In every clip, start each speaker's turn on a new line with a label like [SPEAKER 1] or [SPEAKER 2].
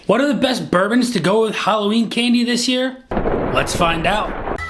[SPEAKER 1] What are the best bourbons to go with Halloween candy this year? Let's find out.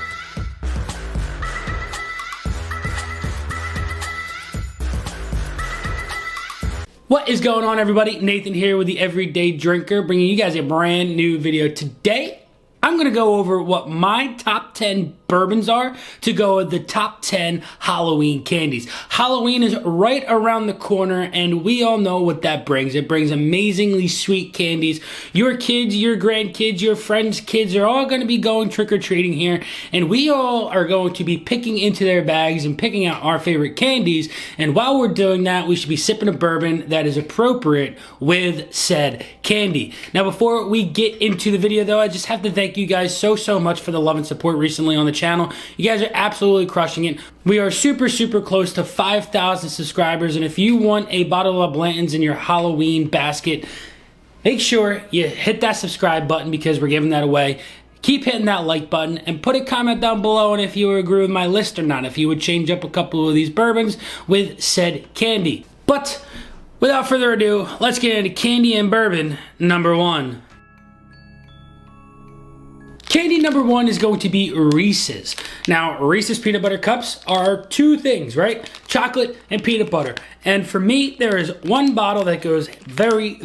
[SPEAKER 1] What is going on, everybody? Nathan here with the Everyday Drinker, bringing you guys a brand new video. Today, I'm gonna go over what my top 10 bourbons are to go with the top 10 Halloween candies. Halloween is right around the corner, and we all know what that brings. It brings amazingly sweet candies. Your kids, your grandkids, your friends' kids are all gonna be going trick-or-treating here, and we all are going to be picking into their bags and picking out our favorite candies. And while we're doing that, we should be sipping a bourbon that is appropriate with said candy. Now, before we get into the video though, I just have to thank you guys so much for the love and support recently on the channel. You guys are absolutely crushing it. We are super close to 5,000 subscribers, and if you want a bottle of Blanton's in your Halloween basket, make sure you hit that subscribe button because we're giving that away. Keep hitting that like button and put a comment down below on if you agree with my list or not, if you would change up a couple of these bourbons with said candy. But without further ado, let's get into candy and bourbon number 1. Candy number 1 is going to be Reese's. Now, Reese's peanut butter cups are two things, right? Chocolate and peanut butter. And for me, there is one bottle that goes very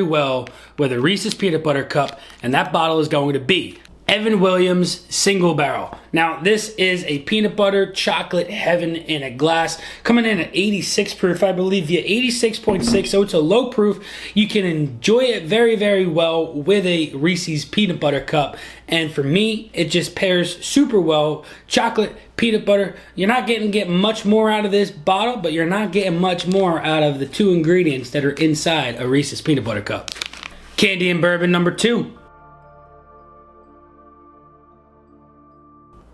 [SPEAKER 1] well with a Reese's peanut butter cup, and that bottle is going to be Evan Williams Single Barrel. Now, this is a peanut butter chocolate heaven in a glass, coming in at 86 proof, I believe, via 86.6, so it's a low proof. You can enjoy it very well with a Reese's peanut butter cup, and for me, it just pairs super well. Chocolate, peanut butter, you're not getting much more out of this bottle, but you're not getting much more out of the two ingredients that are inside a Reese's peanut butter cup. Candy and bourbon number 2.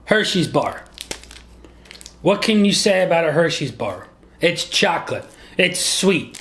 [SPEAKER 1] Hershey's bar. What can you say about a Hershey's bar? It's chocolate, it's sweet,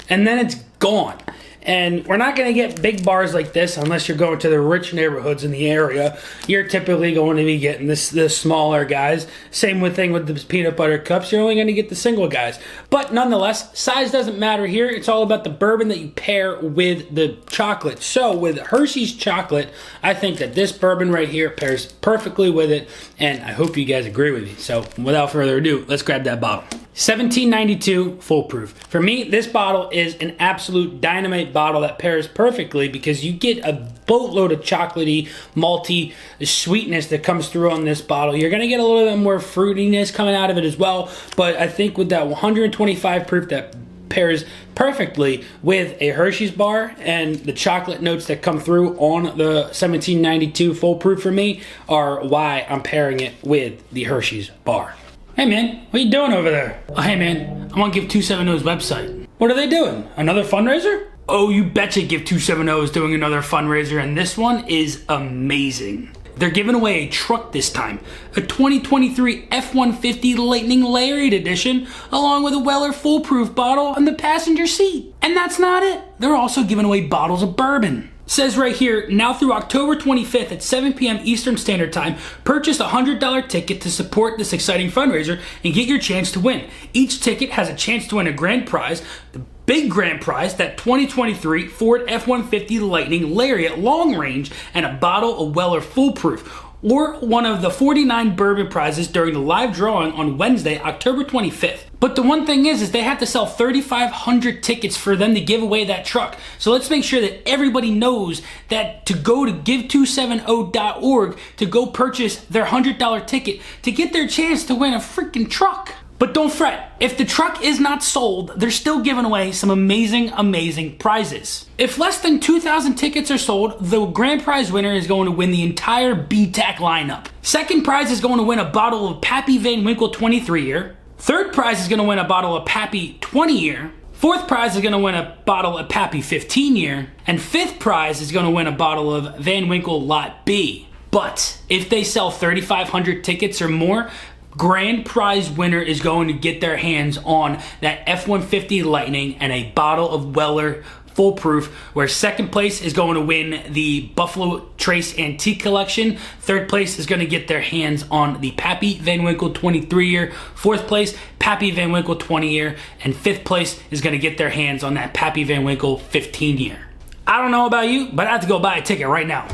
[SPEAKER 1] and then it's gone. And we're not gonna get big bars like this unless you're going to the rich neighborhoods in the area. You're typically going to be getting the smaller guys. Same thing with the peanut butter cups. You're only gonna get the single guys. But nonetheless, size doesn't matter here. It's all about the bourbon that you pair with the chocolate. So with Hershey's chocolate, I think that this bourbon right here pairs perfectly with it, and I hope you guys agree with me. So without further ado, let's grab that bottle. $17.92 full proof. For me, this bottle is an absolute dynamite bottle that pairs perfectly because you get a boatload of chocolatey, malty sweetness that comes through on this bottle. You're gonna get a little bit more fruitiness coming out of it as well, but I think with that 125 proof, that pairs perfectly with a Hershey's bar, and the chocolate notes that come through on the $17.92 full proof for me are why I'm pairing it with the Hershey's bar. Hey man, what you doing over there? Oh, hey man, I want to Give 270's website. What are they doing? Another fundraiser? Oh, you betcha Give 270 is doing another fundraiser, and this one is amazing. They're giving away a truck this time, a 2023 F-150 Lightning Lariat Edition, along with a Weller foolproof bottle on the passenger seat. And that's not it. They're also giving away bottles of bourbon. Says right here, now through October 25th at 7 p.m. Eastern Standard Time, purchase a $100 ticket to support this exciting fundraiser and get your chance to win. Each ticket has a chance to win a grand prize. The big grand prize, that 2023 Ford F-150 Lightning Lariat Long Range, and a bottle of Weller Foolproof, or one of the 49 bourbon prizes during the live drawing on Wednesday, October 25th. But the one thing is they have to sell 3,500 tickets for them to give away that truck. So let's make sure that everybody knows that to go to give270.org to go purchase their $100 ticket to get their chance to win a freaking truck. But don't fret, if the truck is not sold, they're still giving away some amazing prizes. If less than 2,000 tickets are sold, the grand prize winner is going to win the entire BTAC lineup. Second prize is going to win a bottle of Pappy Van Winkle 23-year. Third prize is going to win a bottle of Pappy 20-year. Fourth prize is going to win a bottle of Pappy 15-year. And fifth prize is going to win a bottle of Van Winkle Lot B. But if they sell 3,500 tickets or more, grand prize winner is going to get their hands on that F-150 Lightning and a bottle of Weller Foolproof, where second place is going to win the Buffalo Trace Antique Collection. Third place is going to get their hands on the Pappy Van Winkle 23-year. Fourth place, Pappy Van Winkle 20-year. And fifth place is going to get their hands on that Pappy Van Winkle 15-year. I don't know about you, but I have to go buy a ticket right now.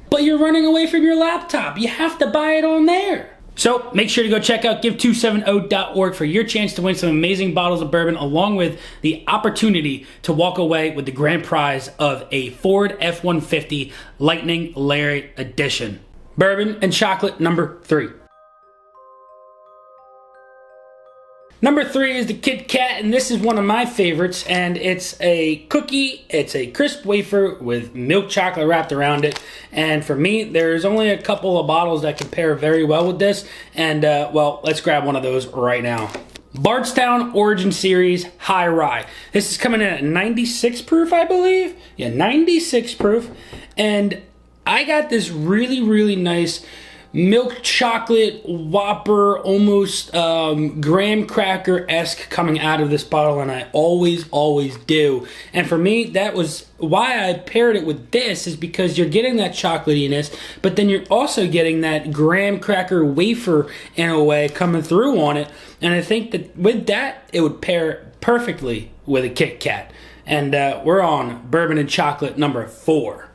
[SPEAKER 1] But you're running away from your laptop. You have to buy it on there. So make sure to go check out give270.org for your chance to win some amazing bottles of bourbon, along with the opportunity to walk away with the grand prize of a Ford F-150 Lightning Lariat Edition. Bourbon and chocolate number 3. Number 3 is the Kit Kat, and this is one of my favorites, and it's a cookie. It's a crisp wafer with milk chocolate wrapped around it, and for me, there's only a couple of bottles that can pair very well with this, and well, let's grab one of those right now. Bardstown Origin Series High Rye. This is coming in at 96 proof, I believe. Yeah, 96 proof, and I got this really, really nice milk chocolate whopper, almost graham cracker-esque coming out of this bottle, and I always do. And for me, that was why I paired it with this, is because you're getting that chocolatiness, but then you're also getting that graham cracker wafer in a way coming through on it. And I think that with that, it would pair perfectly with a Kit Kat. And we're on bourbon and chocolate number 4.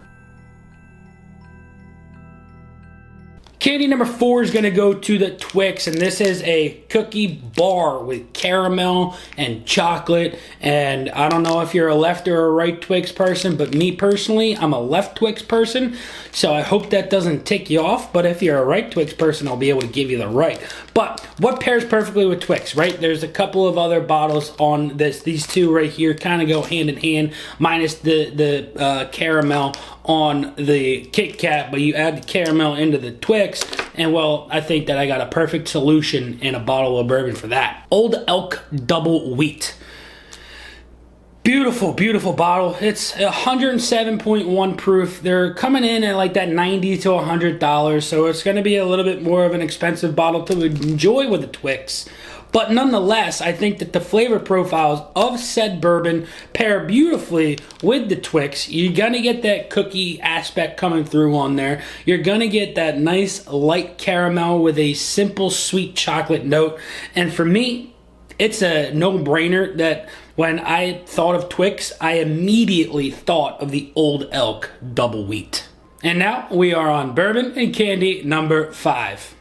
[SPEAKER 1] Candy number 4 is going to go to the Twix, and this is a cookie bar with caramel and chocolate. And I don't know if you're a left or a right Twix person, but me personally, I'm a left Twix person, so I hope that doesn't tick you off. But if you're a right Twix person, I'll be able to give you the right. But what pairs perfectly with Twix, right? There's a couple of other bottles on this. These two right here kind of go hand in hand, minus the caramel on the Kit Kat, but you add the caramel into the Twix, and well, I think that I got a perfect solution in a bottle of bourbon for that. Old Elk Double Wheat. Beautiful, beautiful bottle. It's 107.1 proof. They're coming in at like that $90 to $100, so it's going to be a little bit more of an expensive bottle to enjoy with the Twix. But nonetheless, I think that the flavor profiles of said bourbon pair beautifully with the Twix. You're going to get that cookie aspect coming through on there. You're going to get that nice light caramel with a simple sweet chocolate note. And for me, it's a no-brainer that when I thought of Twix, I immediately thought of the Old Elk Double Wheat. And now we are on bourbon and candy number 5.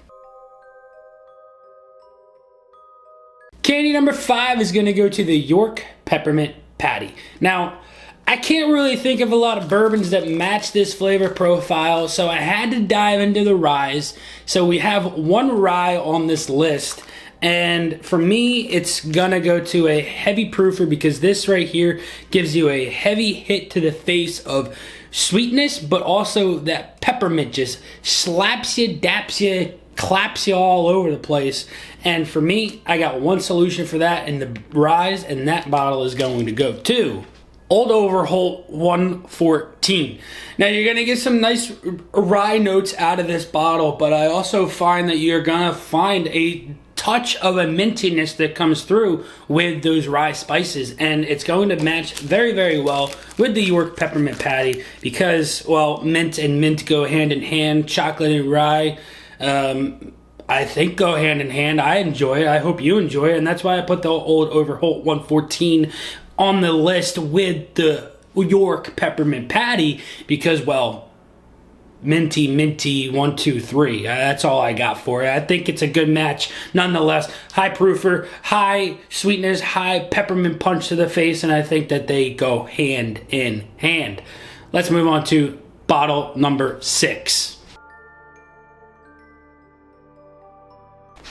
[SPEAKER 1] Candy number 5 is going to go to the York Peppermint Pattie. Now, I can't really think of a lot of bourbons that match this flavor profile, so I had to dive into the ryes. So we have one rye on this list, and for me, it's going to go to a heavy proofer, because this right here gives you a heavy hit to the face of sweetness, but also that peppermint just slaps you, daps you, claps you all over the place. And for me, I got one solution for that in the ryes, and that bottle is going to go to Old Overholt 114. Now, you're going to get some nice rye notes out of this bottle, but I also find that you're going to find a touch of a mintiness that comes through with those rye spices, and it's going to match very, very well with the York Peppermint Pattie, because, well, mint and mint go hand in hand. Chocolate and rye, I think, go hand in hand. I enjoy it. I hope you enjoy it, and that's why I put the Old Overholt 114 on the list with the York Peppermint Pattie, because, well, minty, 1, 2, 3. That's all I got for it. I think it's a good match nonetheless. High proofer, high sweetness, high peppermint punch to the face, and I think that they go hand in hand. Let's move on to bottle number 6.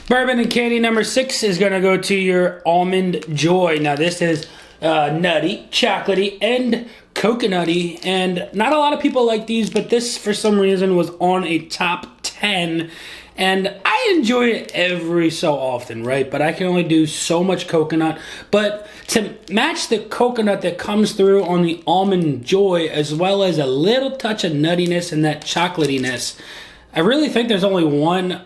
[SPEAKER 1] Bourbon and candy number 6 is going to go to your Almond Joy. Now, this is nutty, chocolatey, and coconutty, and not a lot of people like these, but this for some reason was on a top 10, and I enjoy it every so often, right? But I can only do so much coconut. But to match the coconut that comes through on the Almond Joy, as well as a little touch of nuttiness and that chocolatiness, I really think there's only one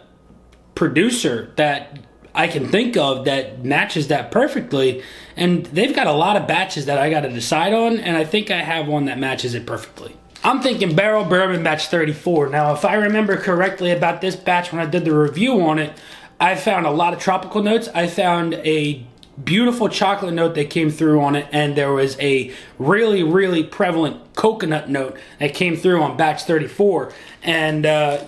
[SPEAKER 1] producer that I can think of that matches that perfectly, and they've got a lot of batches that I got to decide on, and I think I have one that matches it perfectly. I'm thinking Barrell Bourbon Batch 34. Now, if I remember correctly about this batch when I did the review on it, I found a lot of tropical notes. I found a beautiful chocolate note that came through on it, and there was a really, really prevalent coconut note that came through on batch 34. And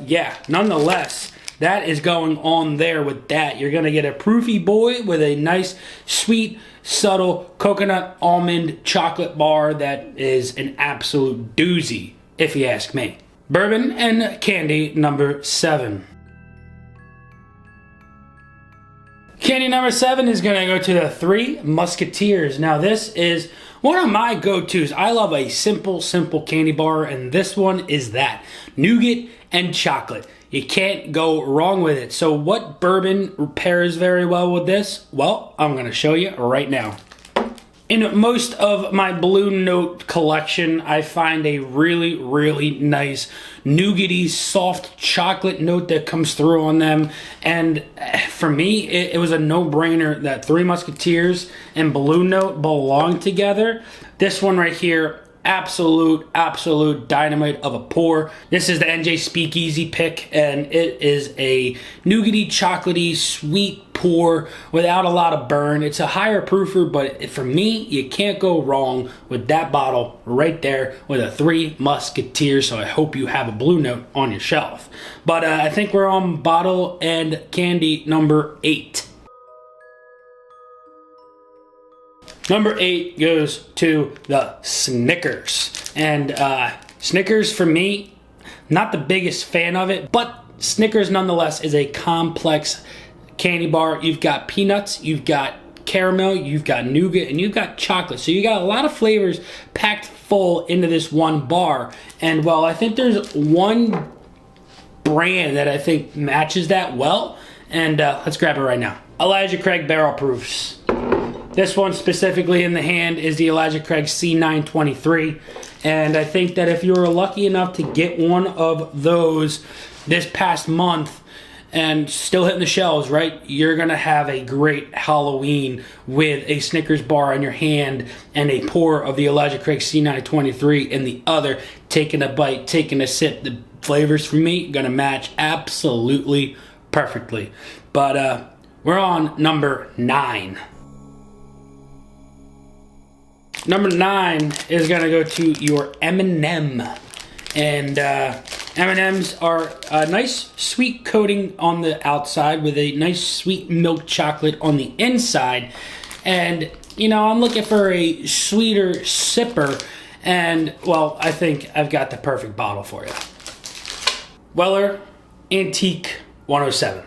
[SPEAKER 1] yeah, nonetheless, that is going on there with that. You're going to get a proofy boy with a nice, sweet, subtle coconut almond chocolate bar that is an absolute doozy, if you ask me. Bourbon and candy number 7. Candy number 7 is going to go to the 3 Musketeers. Now this is one of my go-tos. I love a simple candy bar, and this one is that. Nougat and chocolate. You can't go wrong with it. So what bourbon pairs very well with this? Well, I'm going to show you right now. In most of my Blue Note collection, I find a really, really nice nougaty, soft chocolate note that comes through on them. And for me, it was a no-brainer that 3 Musketeers and Blue Note belong together. This one right here, absolute dynamite of a pour. This is the NJ Speakeasy pick, and it is a nougaty, chocolatey, sweet pour without a lot of burn. It's a higher proofer, but for me, you can't go wrong with that bottle right there with a 3 Musketeers. So I hope you have a Blue Note on your shelf. But I think we're on bottle and candy number 8. Number 8 goes to the Snickers. And Snickers, for me, not the biggest fan of it, but Snickers nonetheless is a complex candy bar. You've got peanuts, you've got caramel, you've got nougat, and you've got chocolate. So you got a lot of flavors packed full into this one bar. And well, I think there's one brand that I think matches that well. And let's grab it right now. Elijah Craig Barrel Proofs. This one specifically in the hand is the Elijah Craig C923. And I think that if you were lucky enough to get one of those this past month and still hitting the shelves, right, you're going to have a great Halloween with a Snickers bar in your hand and a pour of the Elijah Craig C923 in the other, taking a bite, taking a sip. The flavors for me going to match absolutely perfectly. But we're on number 9. Number 9 is going to go to your M&M. And M&Ms are a nice sweet coating on the outside with a nice sweet milk chocolate on the inside. And, you know, I'm looking for a sweeter sipper. And, well, I think I've got the perfect bottle for you. Weller Antique 107.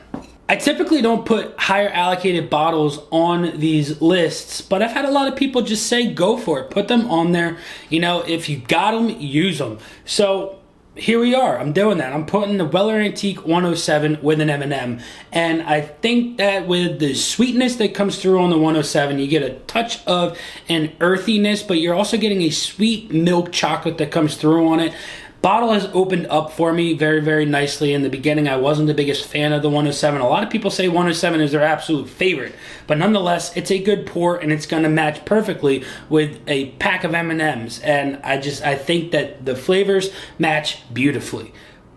[SPEAKER 1] I typically don't put higher allocated bottles on these lists, but I've had a lot of people just say go for it. Put them on there. You know, if you got them, use them. So here we are. I'm doing that. I'm putting the Weller Antique 107 with an M&M. And I think that with the sweetness that comes through on the 107, you get a touch of an earthiness, but you're also getting a sweet milk chocolate that comes through on it. Bottle has opened up for me very, very nicely. In the beginning, I wasn't the biggest fan of the 107. A lot of people say 107 is their absolute favorite, but nonetheless, it's a good pour and it's going to match perfectly with a pack of M&Ms. And I think that the flavors match beautifully.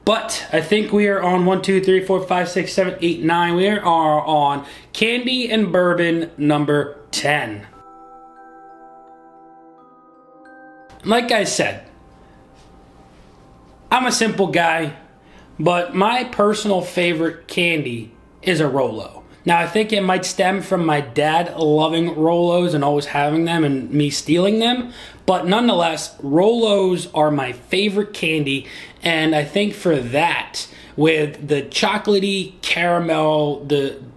[SPEAKER 1] But I think we are on 1, 2, 3, 4, 5, 6, 7, 8, 9. We are on candy and bourbon number 10. Like I said, I'm a simple guy, but my personal favorite candy is a Rolo. Now, I think it might stem from my dad loving Rolos and always having them and me stealing them, but nonetheless, Rolos are my favorite candy, and I think for that, with the chocolatey caramel,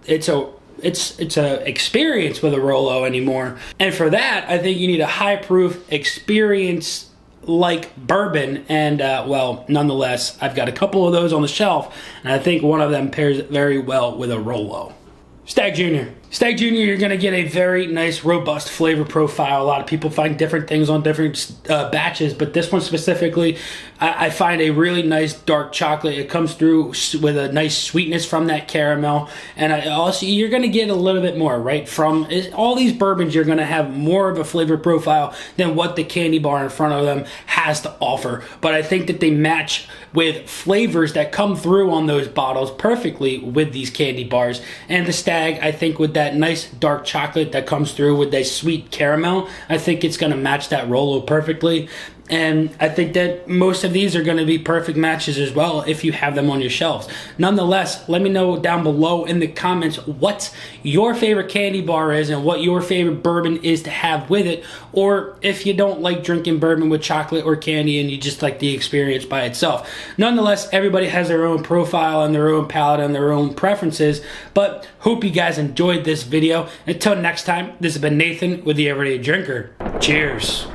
[SPEAKER 1] it's a experience with a Rolo anymore, and for that, I think you need a high proof experience like bourbon, and well, nonetheless, I've got a couple of those on the shelf, and I think one of them pairs very well with a Rolo. Stagg Jr. Stagg Jr., you're going to get a very nice, robust flavor profile. A lot of people find different things on different batches, but this one specifically, I find a really nice dark chocolate. It comes through with a nice sweetness from that caramel, and also you're going to get a little bit more, right? From all these bourbons, you're going to have more of a flavor profile than what the candy bar in front of them has to offer, but I think that they match with flavors that come through on those bottles perfectly with these candy bars, and the Stagg, I think with that that nice dark chocolate that comes through with that sweet caramel. I think it's going to match that Rolo perfectly. And I think that most of these are going to be perfect matches as well if you have them on your shelves. Nonetheless, let me know down below in the comments what your favorite candy bar is and what your favorite bourbon is to have with it. Or if you don't like drinking bourbon with chocolate or candy and you just like the experience by itself. Nonetheless, everybody has their own profile and their own palate and their own preferences. But hope you guys enjoyed this video. Until next time, this has been Nathan with the Everyday Drinker. Cheers.